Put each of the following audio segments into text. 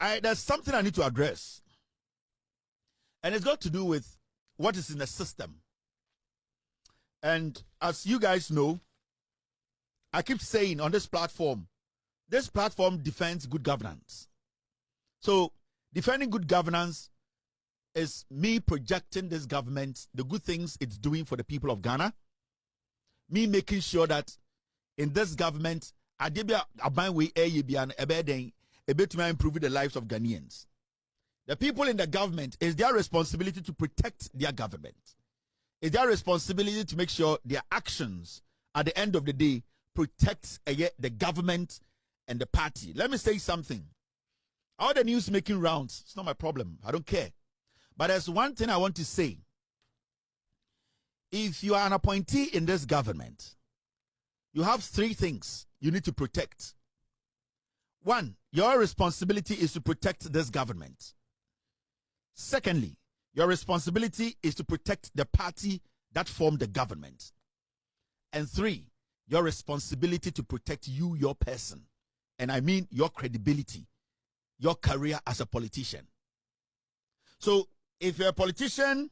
there's something I need to address. And it's got to do with what is in the system. And as you guys know, I keep saying on this platform defends good governance. So defending good governance is me projecting this government, the good things it's doing for the people of Ghana. Me making sure that in this government, improving the lives of Ghanaians. The people in the government, it's their responsibility to protect their government. It's their responsibility to make sure their actions at the end of the day protects the government and the party. Let me say something. All the news making rounds, it's not my problem. I don't care. But there's one thing I want to say. If you are an appointee in this government, you have three things you need to protect. One, your responsibility is to protect this government. Secondly, your responsibility is to protect the party that formed the government. And three, your responsibility to protect you, your person. And I mean your credibility, your career as a politician. So if you're a politician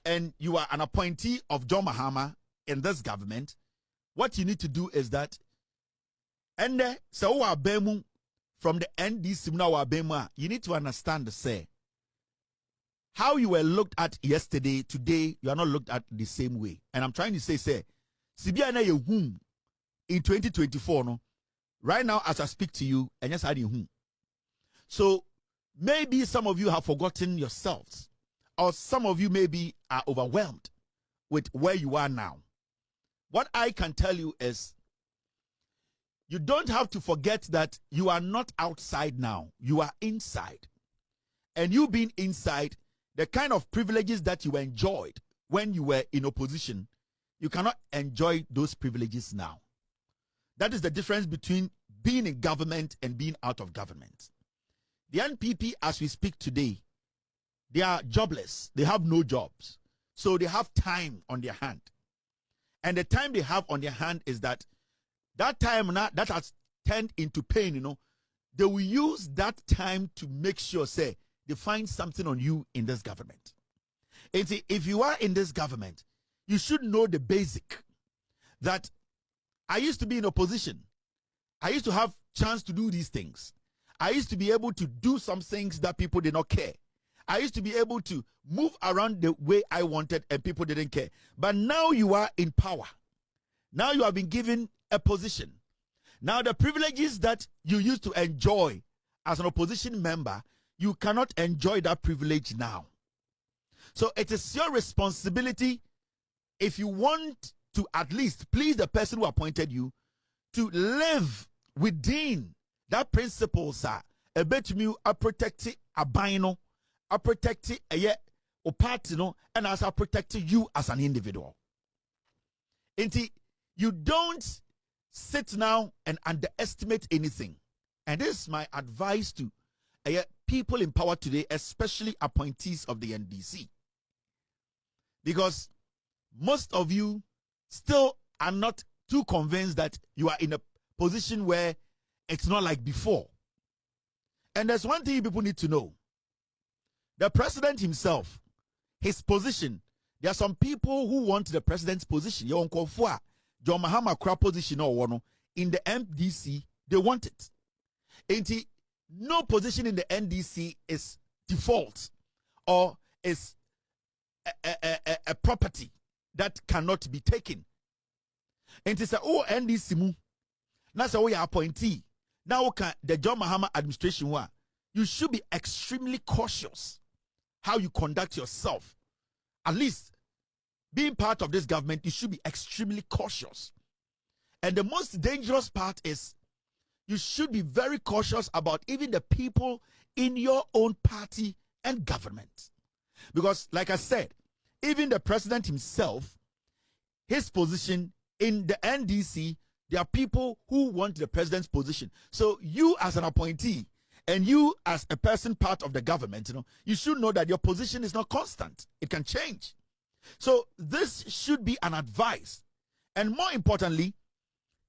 and you are an appointee of John Mahama in this government, what you need to do is that, and so from the NDC, you need to understand the say. How you were looked at yesterday, today, you are not looked at the same way. And I'm trying to say, Sibiana Yehum in 2024, no, right now as I speak to you, and yes, I didn't. So maybe some of you have forgotten yourselves, or some of you maybe are overwhelmed with where you are now. What I can tell you is, you don't have to forget that you are not outside now, you are inside. And you being inside, the kind of privileges that you enjoyed when you were in opposition, you cannot enjoy those privileges now. That is the difference between being in government and being out of government. The NPP, as we speak today, they are jobless. They have no jobs. So they have time on their hand. And the time they have on their hand is that time now that has turned into pain, they will use that time to make sure, say, they find something on you in this government. And see, if you are in this government, you should know the basic that I used to be in opposition. I used to have chance to do these things. I used to be able to do some things that people did not care. I used to be able to move around the way I wanted and people didn't care. But now you are in power. Now you have been given a position. Now the privileges that you used to enjoy as an opposition member, you cannot enjoy that privilege now. So it is your responsibility, if you want to at least please the person who appointed you, to live within that principles are a bit me a protect a bino, a protect a party, and as I protect you as an individual. Inti, you don't sit now and underestimate anything. And this is my advice to people in power today, especially appointees of the NDC. Because most of you still are not too convinced that you are in a position where it's not like before. And there's one thing people need to know. The president himself, his position, there are some people who want the president's position. John Mahama Kra position or in the NDC, they want it. And no position in the NDC is default or is a property that cannot be taken. And it's a NDC mu. That's how we are appointee. Now the John Mahama administration you should be extremely cautious how you conduct yourself. At least being part of this government, you should be extremely cautious. And the most dangerous part is you should be very cautious about even the people in your own party and government. Because like I said, even the president himself, his position in the NDC, there are people who want the president's position. So you as an appointee and you as a person part of the government, you should know that your position is not constant. It can change. So this should be an advice. And more importantly,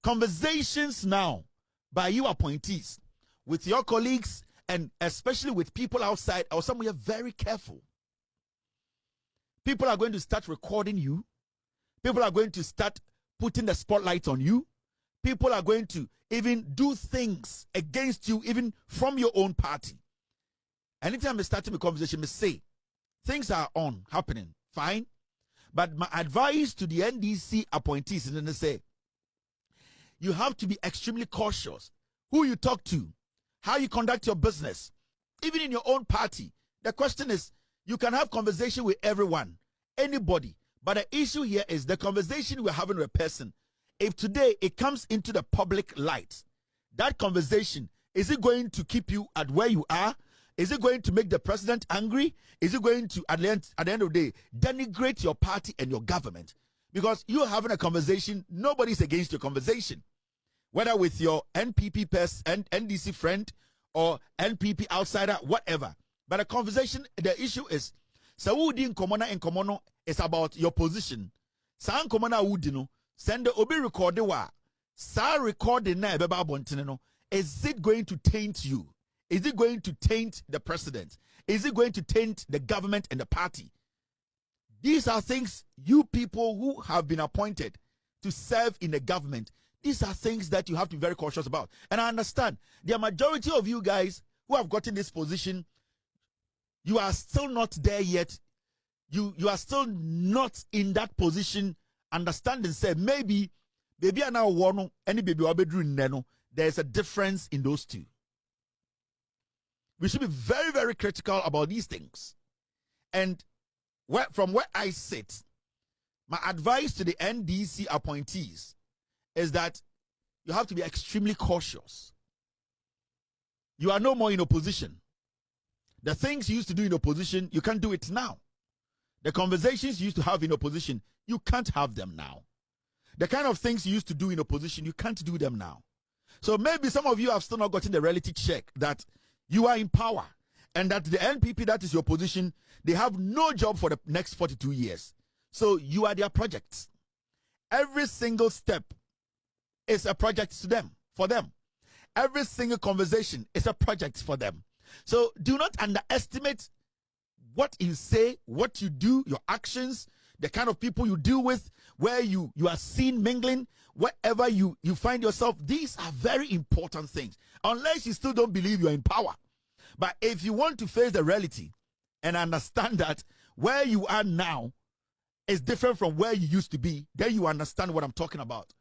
conversations now by you appointees with your colleagues And especially with people outside or somewhere, very careful. People are going to start recording you. People are going to start putting the spotlight on you. People are going to even do things against you, even from your own party. Anytime I start a conversation, I say, things are happening, fine. But my advice to the NDC appointees is to say, you have to be extremely cautious. Who you talk to, how you conduct your business, even in your own party. The question is, you can have conversation with everyone, anybody. But the issue here is the conversation we're having with a person. If today it comes into the public light, that conversation, is it going to keep you at where you are? Is it going to make the president angry? Is it going to, at the end of the day, denigrate your party and your government? Because you're having a conversation, nobody's against your conversation. Whether with your NPP person, NDC friend, or NPP outsider, whatever. But the conversation, the issue is, Saudi in Komono is about your position. San Komona Udino, send the Obi record wa. Sa recording na ebeba bontineno. Is it going to taint you? Is it going to taint the president? Is it going to taint the government and the party? These are things you people who have been appointed to serve in the government, these are things that you have to be very cautious about. And I understand the majority of you guys who have gotten this position, you are still not there yet. You are still not in that position. Understand and say, maybe I now want any baby neno. There's a difference in those two. We should be very, very critical about these things. And from where I sit, my advice to the NDC appointees is that you have to be extremely cautious. You are no more in opposition. The things you used to do in opposition, you can't do it now. The conversations you used to have in opposition, you can't have them now. The kind of things you used to do in opposition, you can't do them now. So maybe some of you have still not gotten the reality check that you are in power and that the NPP, that is your position, they have no job for the next 42 years. So you are their projects. Every single step is a project to them, for them. Every single conversation is a project for them. So do not underestimate what you say, what you do, your actions, the kind of people you deal with, where you are seen mingling, wherever you find yourself. These are very important things. Unless you still don't believe you're in power. But if you want to face the reality and understand that where you are now is different from where you used to be, then you understand what I'm talking about.